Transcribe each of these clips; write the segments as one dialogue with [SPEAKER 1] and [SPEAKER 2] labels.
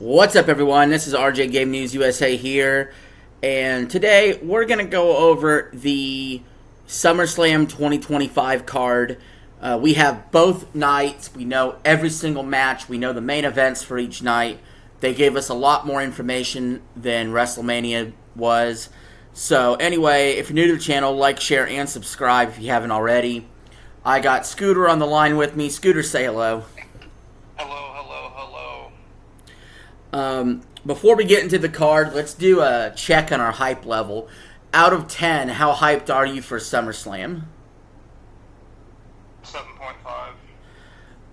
[SPEAKER 1] What's up, everyone? This is RJ Game News USA here, and today we're going to go over the SummerSlam 2025 card. We have both nights. We know every single match. We know the main events for each night. They gave us a lot more information than WrestleMania was. So, anyway, if you're new to the channel, like, share, and subscribe if you haven't already. I got Scooter on the line with me. Scooter, say hello.
[SPEAKER 2] Hello, hello, hello.
[SPEAKER 1] Before we get into the card, let's do a check on our hype level. Out of 10, how hyped are you for SummerSlam?
[SPEAKER 2] 7.5.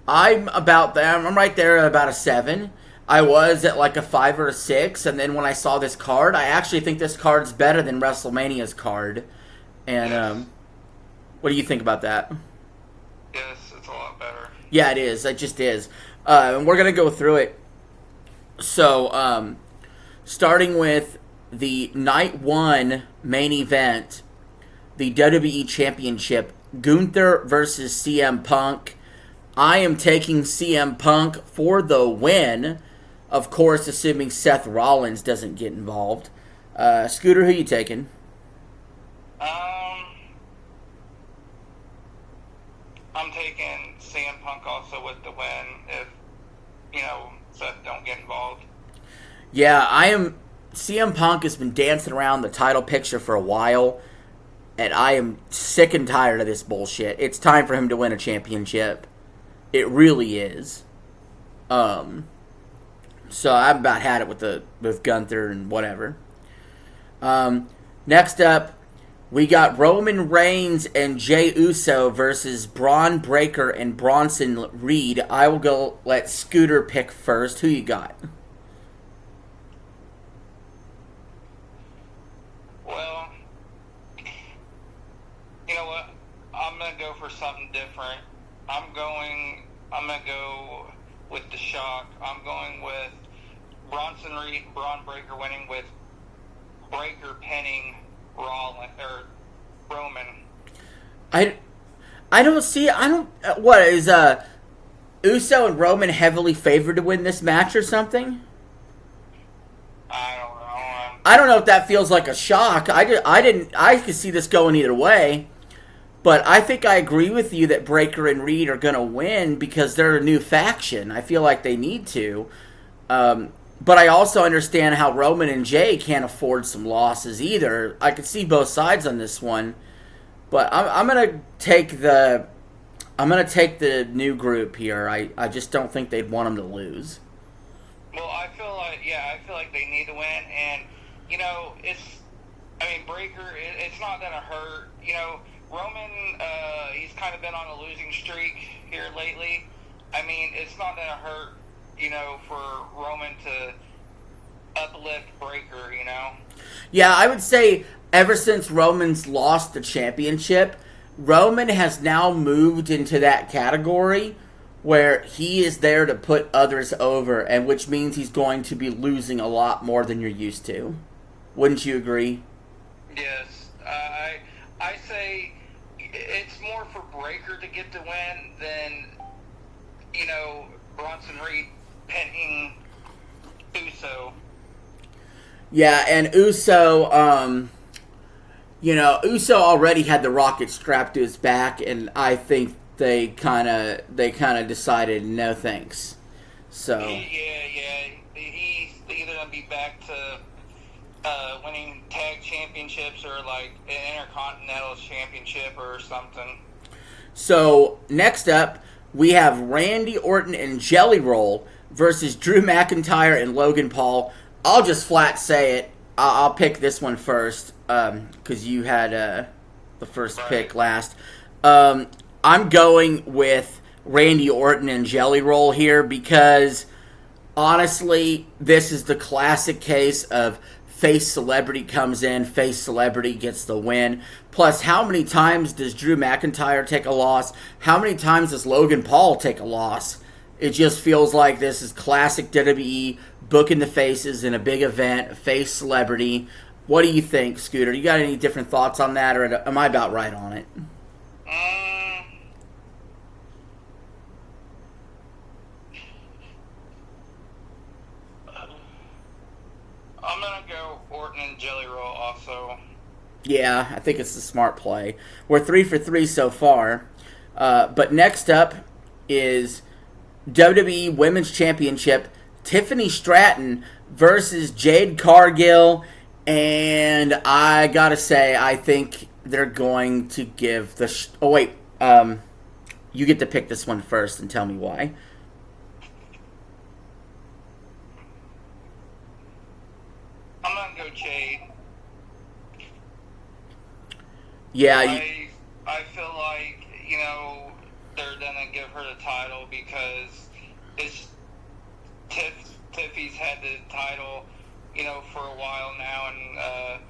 [SPEAKER 1] I'm about there. I'm right there at about a 7. I was at like a 5 or a 6, and then when I saw this card, I actually think this card's better than WrestleMania's card. And
[SPEAKER 2] Yes.
[SPEAKER 1] what do you think about that?
[SPEAKER 2] Yes, it's a lot better.
[SPEAKER 1] Yeah, it is. It just is. And we're going to go through it. So, starting with the Night 1 main event, the WWE Championship, Gunther versus CM Punk. I am taking CM Punk for the win, of course, assuming Seth Rollins doesn't get involved. Scooter, who you taking?
[SPEAKER 2] I'm taking CM Punk also with the win if, Seth don't get involved.
[SPEAKER 1] Yeah, I am. CM Punk has been dancing around the title picture for a while, and I am sick and tired of this bullshit. It's time for him to win a championship. It really is. So I've about had it with Gunther and whatever. Next up, we got Roman Reigns and Jey Uso versus Braun Breaker and Bronson Reed. I will go let Scooter pick first. Who you got?
[SPEAKER 2] Well, you know what? I'm going to go for something different. I'm going to go with the shock. I'm going with Bronson Reed, Braun Breaker winning with Breaker pinning Roman.
[SPEAKER 1] I don't see. I don't. What is Uso and Roman heavily favored to win this match or something?
[SPEAKER 2] I don't know.
[SPEAKER 1] I don't know if that feels like a shock. I could see this going either way, but I think I agree with you that Breaker and Reed are going to win because they're a new faction. I feel like they need to. But I also understand how Roman and Jay can't afford some losses either. I could see both sides on this one, but I'm gonna take the new group here. I just don't think they'd want them to lose.
[SPEAKER 2] Well, I feel like they need to win, and Breaker. It's not gonna hurt. Roman. He's kind of been on a losing streak here lately. It's not gonna hurt. For Roman to uplift Breaker.
[SPEAKER 1] Yeah, I would say ever since Roman's lost the championship, Roman has now moved into that category where he is there to put others over, and which means he's going to be losing a lot more than you're used to. Wouldn't you agree?
[SPEAKER 2] Yes, I say it's more for Breaker to get the win than Bronson Reed pinning Uso.
[SPEAKER 1] Yeah, and Uso, Uso already had the rocket strapped to his back, and I think they kind of decided no thanks. So
[SPEAKER 2] he's either gonna be back to winning tag championships or like an Intercontinental Championship or something.
[SPEAKER 1] So next up, we have Randy Orton and Jelly Roll versus Drew McIntyre and Logan Paul. I'll just flat say it. I'll pick this one first because you had the first pick last. I'm going with Randy Orton and Jelly Roll here because, honestly, this is the classic case of face celebrity comes in, face celebrity gets the win. Plus, how many times does Drew McIntyre take a loss? How many times does Logan Paul take a loss? It just feels like this is classic WWE, booking the faces in a big event, face celebrity. What do you think, Scooter? You got any different thoughts on that, or am I about right on it?
[SPEAKER 2] gonna go Orton and Jelly Roll also.
[SPEAKER 1] Yeah, I think it's a smart play. We're 3 for 3 so far. But next up is WWE Women's Championship, Tiffany Stratton versus Jade Cargill. And I gotta say, I think they're going to give the... you get to pick this one first and tell me why.
[SPEAKER 2] I'm gonna go Jade.
[SPEAKER 1] Yeah,
[SPEAKER 2] I feel like, they're gonna give her the title because it's Tiffy's had the title, for a while now, and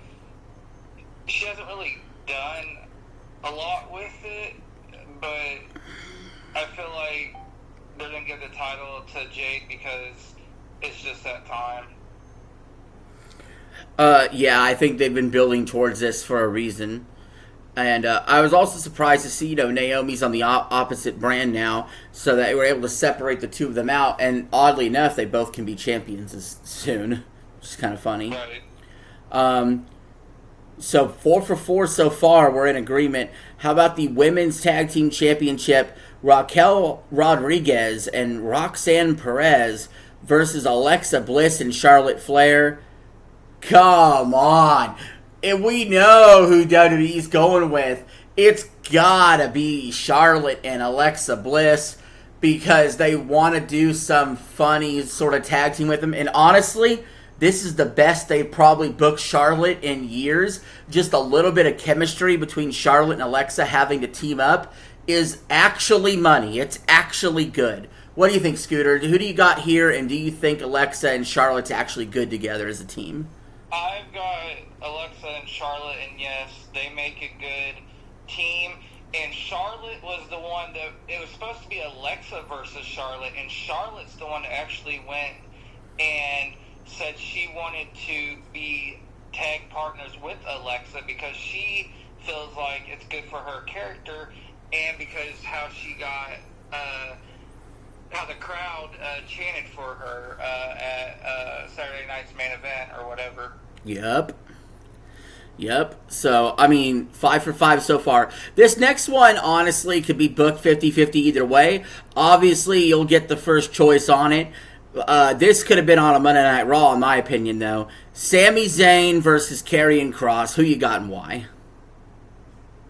[SPEAKER 2] she hasn't really done a lot with it, but I feel like they're gonna give the title to Jade because it's just that time.
[SPEAKER 1] Yeah, I think they've been building towards this for a reason. And I was also surprised to see, Naomi's on the opposite brand now, so that they were able to separate the two of them out. And oddly enough, they both can be champions soon, which is kind of funny.
[SPEAKER 2] Right.
[SPEAKER 1] So 4 for 4 so far, we're in agreement. How about the Women's Tag Team Championship? Raquel Rodriguez and Roxanne Perez versus Alexa Bliss and Charlotte Flair. Come on. And we know who WWE's going with. It's gotta be Charlotte and Alexa Bliss because they want to do some funny sort of tag team with them. And honestly, this is the best they've probably booked Charlotte in years. Just a little bit of chemistry between Charlotte and Alexa having to team up is actually money. It's actually good. What do you think, Scooter? Who do you got here, and do you think Alexa and Charlotte's actually good together as a team?
[SPEAKER 2] I've got Alexa and Charlotte, and yes, they make a good team. And Charlotte was the one that it was supposed to be Alexa versus Charlotte, and Charlotte's the one that actually went and said she wanted to be tag partners with Alexa because she feels like it's good for her character, and because how she got how the crowd chanted for her at Saturday night's main event or whatever.
[SPEAKER 1] Yep. So, 5 for 5 so far. This next one, honestly, could be booked 50-50 either way. Obviously, you'll get the first choice on it. This could have been on a Monday Night Raw, in my opinion, though. Sami Zayn versus Karrion Kross. Who you got and why?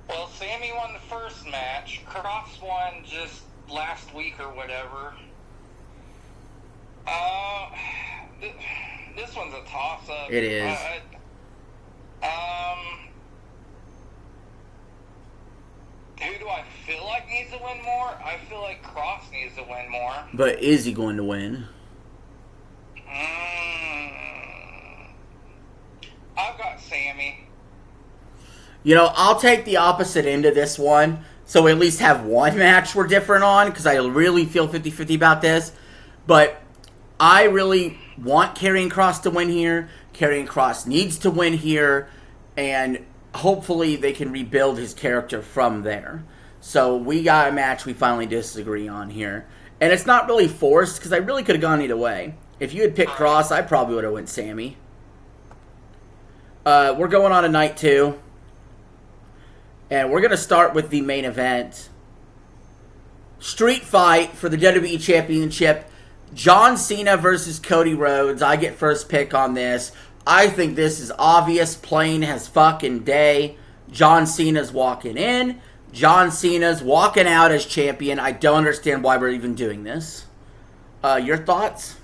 [SPEAKER 2] Well, Sami won the first match. Kross won just last week or whatever. This one's a toss-up.
[SPEAKER 1] It is.
[SPEAKER 2] Who do I feel like needs to win more? I feel like Kross needs to win more.
[SPEAKER 1] But is he going to win?
[SPEAKER 2] I've got Sami.
[SPEAKER 1] I'll take the opposite end of this one, so we at least have one match we're different on, because I really feel 50-50 about this. But I really want Karrion Kross to win here. Karrion Kross needs to win here, and hopefully they can rebuild his character from there. So we got a match we finally disagree on here. And it's not really forced, because I really could have gone either way. If you had picked Kross, I probably would have went Sami. We're going on to night 2. And we're going to start with the main event. Street fight for the WWE Championship. John Cena versus Cody Rhodes. I get first pick on this. I think this is obvious, plain as fucking day. John Cena's walking in. John Cena's walking out as champion. I don't understand why we're even doing this. Your thoughts?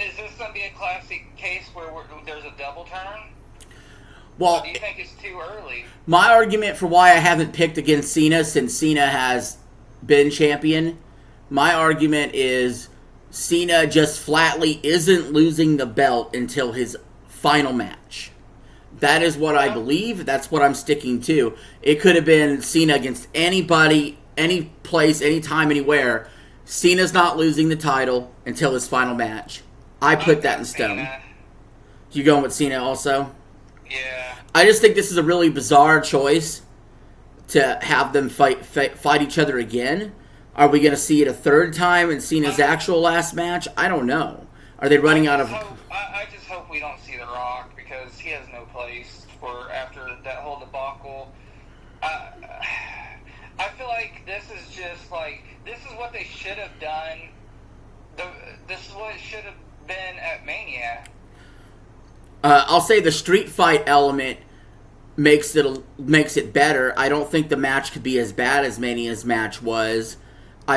[SPEAKER 2] Is this going to be a classic case where there's a double turn?
[SPEAKER 1] Well,
[SPEAKER 2] or do you think it's too early?
[SPEAKER 1] My argument for why I haven't picked against Cena since Cena has been champion, my argument is Cena just flatly isn't losing the belt until his final match. That is what I believe. That's what I'm sticking to. It could have been Cena against anybody, any place, anytime, anywhere. Cena's not losing the title until his final match. I put that in stone.
[SPEAKER 2] Cena.
[SPEAKER 1] You going with Cena also?
[SPEAKER 2] Yeah.
[SPEAKER 1] I just think this is a really bizarre choice to have them fight each other again. Are we going to see it a third time in Cena's actual last match? I don't know. Are they running out of...
[SPEAKER 2] I just hope we don't see The Rock, because he has no place for after that whole debacle. I feel like this is just like, this is what they should have done. This is what it should have been at Mania.
[SPEAKER 1] I'll say the street fight element makes it better. I don't think the match could be as bad as Mania's match was.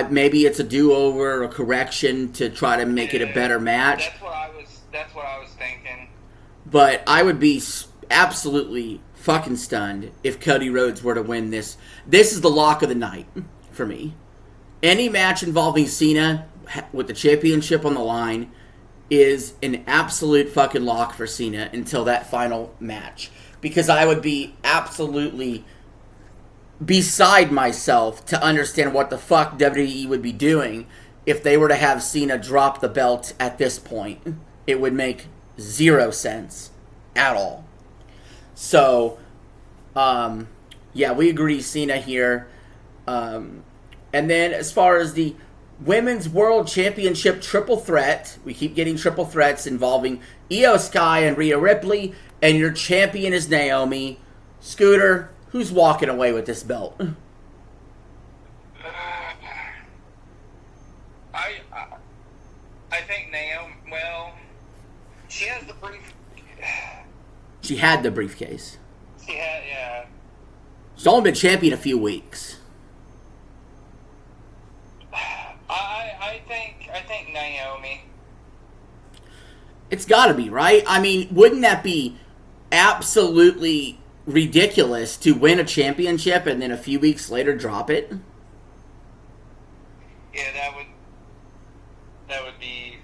[SPEAKER 1] Maybe it's a do-over or a correction to try to make it a better match.
[SPEAKER 2] That's what I was thinking.
[SPEAKER 1] But I would be absolutely fucking stunned if Cody Rhodes were to win this. This is the lock of the night for me. Any match involving Cena with the championship on the line is an absolute fucking lock for Cena until that final match. Because I would be absolutely beside myself to understand what the fuck WWE would be doing if they were to have Cena drop the belt at this point. It would make zero sense at all. So, yeah, we agree Cena here. And then as far as the Women's World Championship triple threat, we keep getting triple threats involving Io Sky and Rhea Ripley, and your champion is Naomi. Scooter, who's walking away with this belt?
[SPEAKER 2] I think Naomi, well, she has the brief...
[SPEAKER 1] She had the briefcase.
[SPEAKER 2] She had, yeah.
[SPEAKER 1] She's only been champion a few weeks.
[SPEAKER 2] I think Naomi.
[SPEAKER 1] It's got to be, right? I mean, wouldn't that be absolutely ridiculous to win a championship and then a few weeks later drop it?
[SPEAKER 2] Yeah, that would be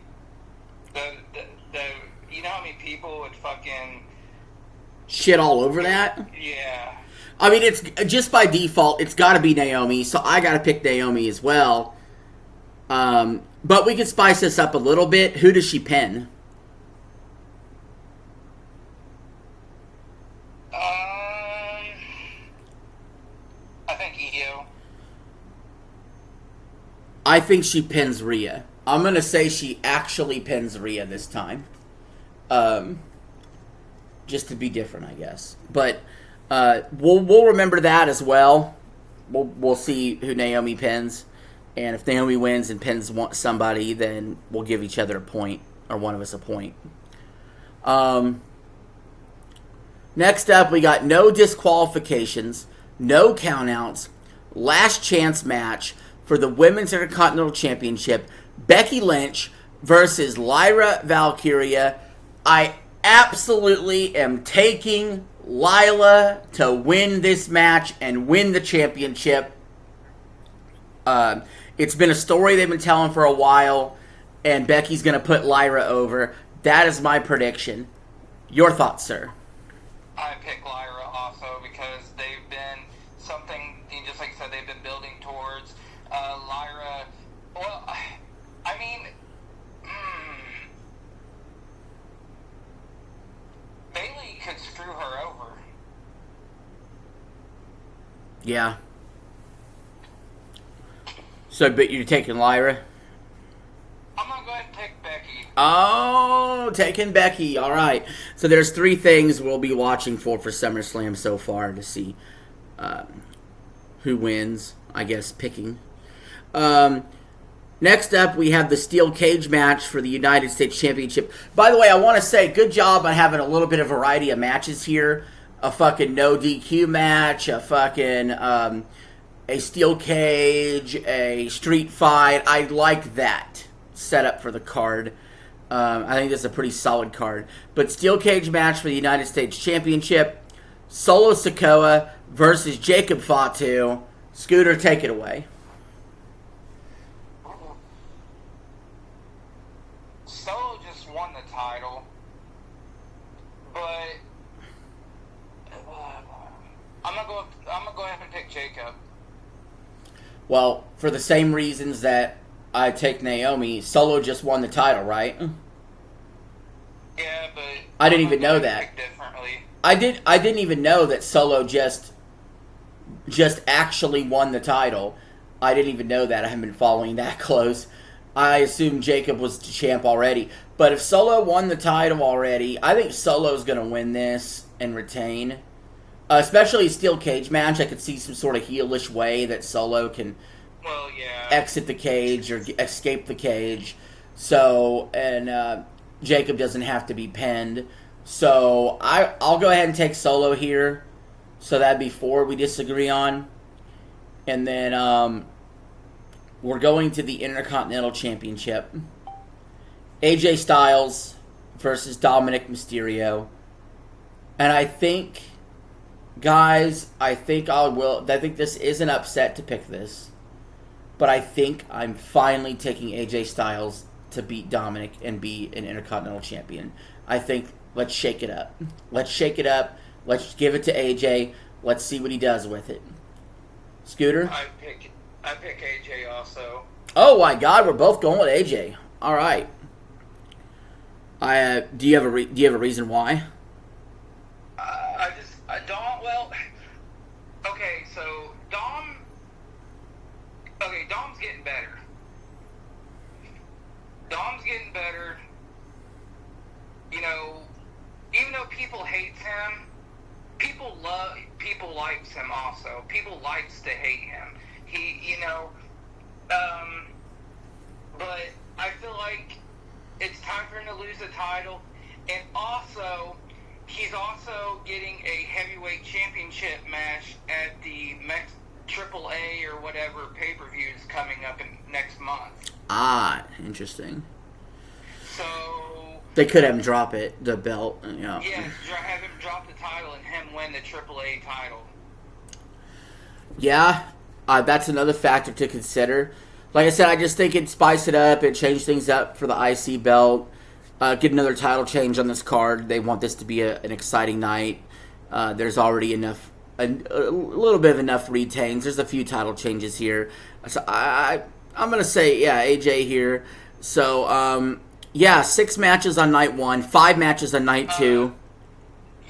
[SPEAKER 2] you know how many people would fucking
[SPEAKER 1] shit all over that?
[SPEAKER 2] Yeah.
[SPEAKER 1] I mean, it's just by default, it's got to be Naomi, so I got to pick Naomi as well. But we could spice this up a little bit. Who does she pin?
[SPEAKER 2] I think Io.
[SPEAKER 1] I think she pins Rhea. I'm going to say she actually pins Rhea this time. Just to be different, I guess. But we'll remember that as well. We'll see who Naomi pins. And if Naomi wins and pins somebody, then we'll give each other a point, or one of us a point. Next up, we got no disqualifications, no countouts, last chance match for the Women's Intercontinental Championship. Becky Lynch versus Lyra Valkyria. I absolutely am taking Lyla to win this match and win the championship. It's been a story they've been telling for a while, and Becky's going to put Lyra over. That is my prediction. Your thoughts, sir?
[SPEAKER 2] I pick Lyra also because they've been something, just like you said, they've been building towards. Lyra, well, I mean, Bayley could screw her over.
[SPEAKER 1] Yeah. So, but you're taking Lyra?
[SPEAKER 2] I'm going to go ahead and take Becky.
[SPEAKER 1] Oh, taking Becky. All right. So there's 3 things we'll be watching for SummerSlam so far to see who wins, I guess, picking. Next up, we have the steel cage match for the United States Championship. By the way, I want to say, good job on having a little bit of variety of matches here. A fucking no DQ match, a fucking... a steel cage, a street fight. I like that setup for the card. I think this is a pretty solid card. But steel cage match for the United States Championship. Solo Sikoa versus Jacob Fatu. Scooter, take it away.
[SPEAKER 2] Solo just won the title. But I'm gonna go ahead and pick Jacob.
[SPEAKER 1] Well, for the same reasons that I take Naomi, Solo just won the title, right?
[SPEAKER 2] Yeah, but
[SPEAKER 1] I didn't even know that. I didn't even know that Solo just actually won the title. I didn't even know that. I haven't been following that close. I assumed Jacob was the champ already. But if Solo won the title already, I think Solo's going to win this and retain. Especially a steel cage match. I could see some sort of heelish way that Solo can exit the cage or escape the cage. So, and Jacob doesn't have to be pinned. So, I'll go ahead and take Solo here. So that'd be 4 we disagree on. And then we're going to the Intercontinental Championship. AJ Styles versus Dominic Mysterio. And I think, guys, I think this is an upset to pick this. But I think I'm finally taking AJ Styles to beat Dominic and be an Intercontinental Champion. I think let's shake it up. Let's shake it up. Let's give it to AJ. Let's see what he does with it. Scooter?
[SPEAKER 2] I pick AJ also.
[SPEAKER 1] Oh my God, we're both going with AJ. All right. Do you have a reason why?
[SPEAKER 2] Dom's getting better. Dom's getting better. You know, even though people hate him, people likes him also. People likes to hate him. But I feel like it's time for him to lose the title, and also he's also getting a heavyweight championship match at the AAA or whatever pay-per-views coming up next month.
[SPEAKER 1] Ah, interesting.
[SPEAKER 2] So
[SPEAKER 1] they could have him drop the belt. Yeah.
[SPEAKER 2] Yeah, have him drop the title and him win the AAA title.
[SPEAKER 1] Yeah, that's another factor to consider. Like I said, I just think it'd spice it up. It'd change things up for the IC belt. Get another title change on this card. They want this to be an exciting night. There's already enough, a little bit of enough retains. There's a few title changes here. So I'm going to say, yeah, AJ here. So, 6 matches on night 1, 5 matches on night 2.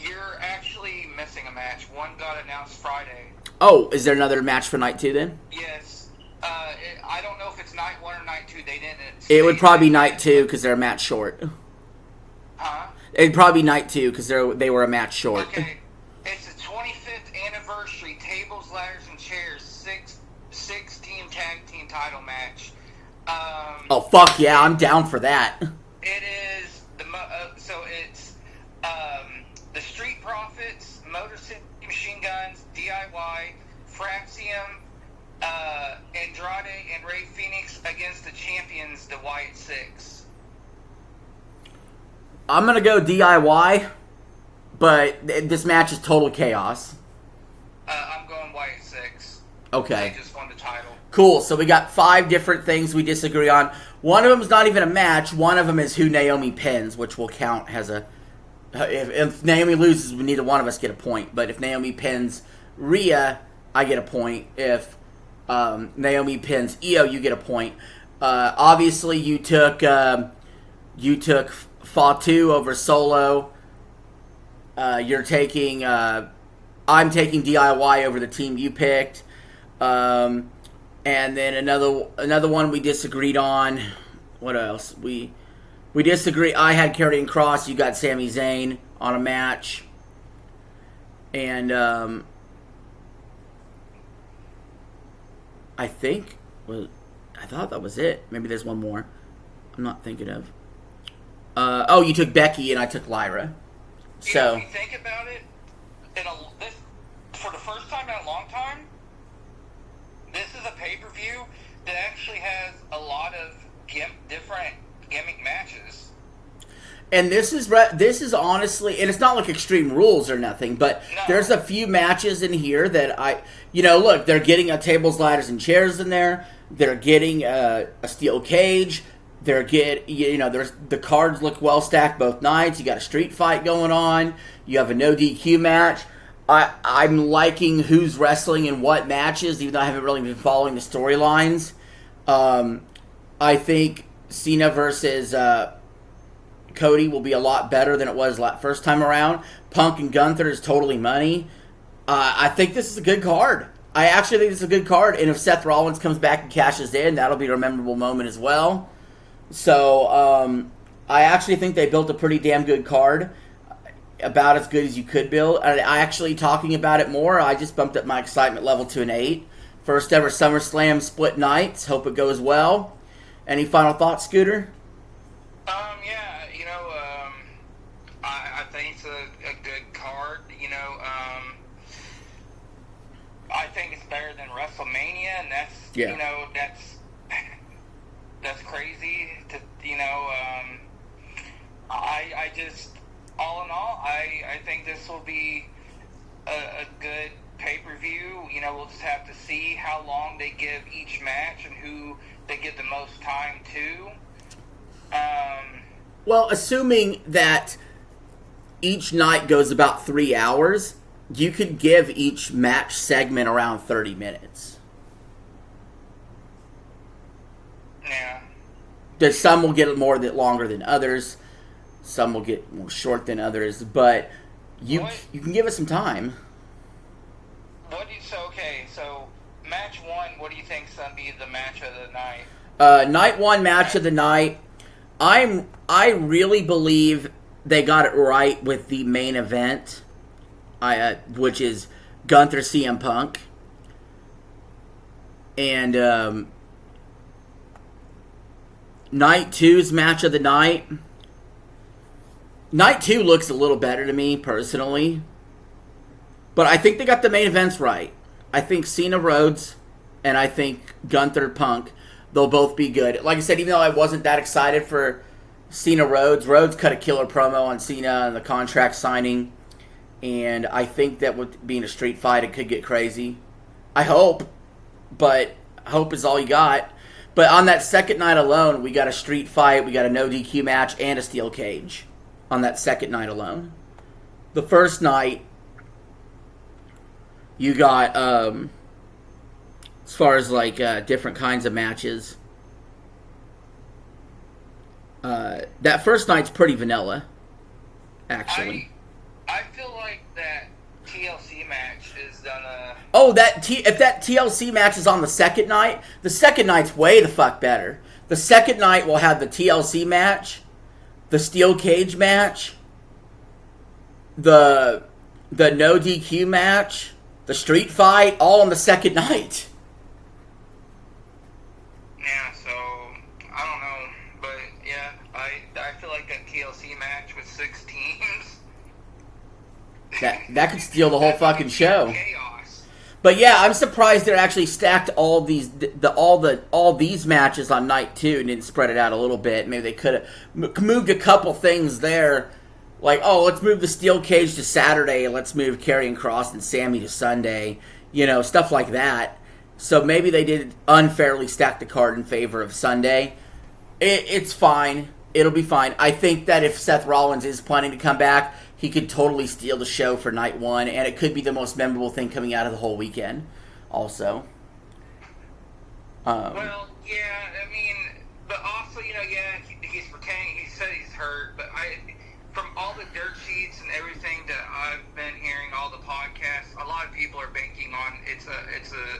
[SPEAKER 2] You're actually missing a match. One got announced Friday.
[SPEAKER 1] Oh, is there another match for night 2 then?
[SPEAKER 2] Yes. I don't know if it's night 1 or night 2. They didn't.
[SPEAKER 1] It would probably be night 2 because they're a match short.
[SPEAKER 2] Huh?
[SPEAKER 1] It'd probably be night 2 because they were a match short.
[SPEAKER 2] Okay. It's the 25th anniversary Tables, Ladders, and Chairs 6-team tag team title match.
[SPEAKER 1] Oh, fuck yeah, I'm down for that.
[SPEAKER 2] It is it's the Street Profits, Motor City Machine Guns, DIY, Fraxium, Andrade, and Ray Phoenix against the champions, the White Six.
[SPEAKER 1] I'm going to go DIY, but this match is total chaos.
[SPEAKER 2] I'm going White Six.
[SPEAKER 1] Okay.
[SPEAKER 2] They just won the title.
[SPEAKER 1] Cool, so we got 5 different things we disagree on. One of them is not even a match. One of them is who Naomi pins, which will count as a... If Naomi loses, neither one of us get a point. But if Naomi pins Rhea, I get a point. If Naomi pins Io, you get a point. Obviously, you took Fatu over Solo. I'm taking DIY over the team you picked. And then another one we disagreed on. What else? We disagree. I had Karrion Kross. You got Sami Zayn on a match. And I thought that was it. Maybe there's one more. I'm not thinking of. You took Becky and I took Lyra. So
[SPEAKER 2] if you think about it, for the first time in a long time, this is a pay-per-view that actually has a lot of different gimmick matches.
[SPEAKER 1] And this is honestly, and it's not like Extreme Rules or nothing, but there's a few matches in here that look, they're getting a tables, ladders, and chairs in there. They're getting a steel cage. There's the cards look well stacked both nights. You got a street fight going on. You have a no DQ match. I'm liking who's wrestling in what matches, even though I haven't really been following the storylines. I think Cena versus Cody will be a lot better than it was first time around. Punk and Gunther is totally money. I think this is a good card. I actually think this is a good card, and if Seth Rollins comes back and cashes in, that'll be a memorable moment as well. So, I actually think they built a pretty damn good card, about as good as you could build. I actually, talking about it more, I just bumped up my excitement level to an 8. First ever SummerSlam split nights. Hope it goes well. Any final thoughts, Scooter?
[SPEAKER 2] Yeah, I think it's a good card. I think it's better than WrestleMania, and that's crazy. I just, all in all, I think this will be a good pay-per-view. We'll just have to see how long they give each match and who they give the most time to.
[SPEAKER 1] Well, assuming that each night goes about 3 hours, you could give each match segment around 30 minutes.
[SPEAKER 2] Yeah.
[SPEAKER 1] Some will get longer than others. Some will get more short than others. But you can give us some time.
[SPEAKER 2] So match 1, what do you think's going to be the match of the night?
[SPEAKER 1] Night 1 match of the night. I really believe they got it right with the main event, which is Gunther CM Punk. And night 2's match of the night. Night 2 looks a little better to me, personally. But I think they got the main events right. I think Cena Rhodes and I think Gunther Punk, they'll both be good. Like I said, even though I wasn't that excited for Cena Rhodes cut a killer promo on Cena and the contract signing. And I think that with being a street fight, it could get crazy. I hope. But hope is all you got. But on that second night alone, we got a street fight, we got a no DQ match, and a steel cage. On that second night alone. The first night, you got, as far as different kinds of matches, that first night's pretty vanilla, actually.
[SPEAKER 2] I feel like that TLC match is gonna...
[SPEAKER 1] Oh, if that TLC match is on the second night's way the fuck better. The second night will have the TLC match, the steel cage match, the no DQ match, the street fight, all on the second night.
[SPEAKER 2] Yeah, so I don't know, but yeah, I feel like that TLC match with 6 teams.
[SPEAKER 1] That could steal the whole fucking show.
[SPEAKER 2] Chaos.
[SPEAKER 1] But yeah, I'm surprised they actually stacked all these matches on night 2 and didn't spread it out a little bit. Maybe they could have moved a couple things there, like, oh, let's move the steel cage to Saturday, let's move Karrion Kross and Sammy to Sunday, stuff like that. So maybe they did unfairly stack the card in favor of Sunday. It's fine. It'll be fine. I think that if Seth Rollins is planning to come back, he could totally steal the show for night 1, and it could be the most memorable thing coming out of the whole weekend, also.
[SPEAKER 2] Well, yeah, I mean, but also, he's pretending, he said he's hurt, but from all the dirt sheets and everything that I've been hearing, all the podcasts, a lot of people are banking on it's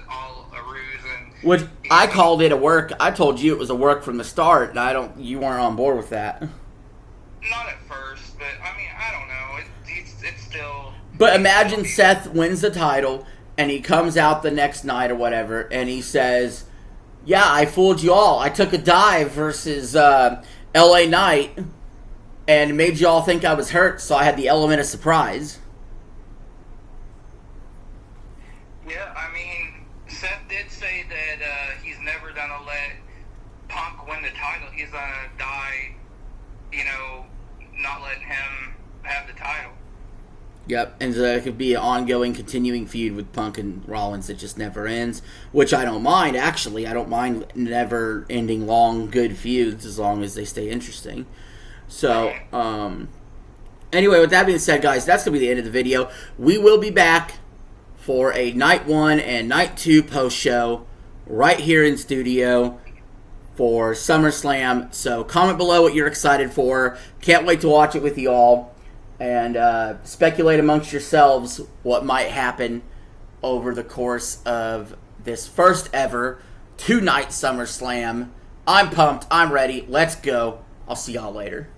[SPEAKER 2] all a ruse. And
[SPEAKER 1] which I called it a work. I told you it was a work from the start, and you weren't on board with that.
[SPEAKER 2] Not at first, but I mean, I don't know. It's still.
[SPEAKER 1] But imagine Seth wins the title, and he comes out the next night or whatever, and he says, "Yeah, I fooled you all. I took a dive versus LA Knight, and made you all think I was hurt, so I had the element of surprise."
[SPEAKER 2] Yeah, I mean, Seth did say that he's never gonna let Punk win the title. He's gonna die, not letting him have the title.
[SPEAKER 1] Yep, and it could be an ongoing, continuing feud with Punk and Rollins that just never ends, which I don't mind, actually. I don't mind never-ending long, good feuds as long as they stay interesting. So, anyway, with that being said, guys, that's going to be the end of the video. We will be back for a Night 1 and Night 2 post-show right here in studio for SummerSlam. So comment below what you're excited for. Can't wait to watch it with you all. And speculate amongst yourselves what might happen over the course of this first ever 2-night SummerSlam. I'm pumped. I'm ready. Let's go. I'll see y'all later.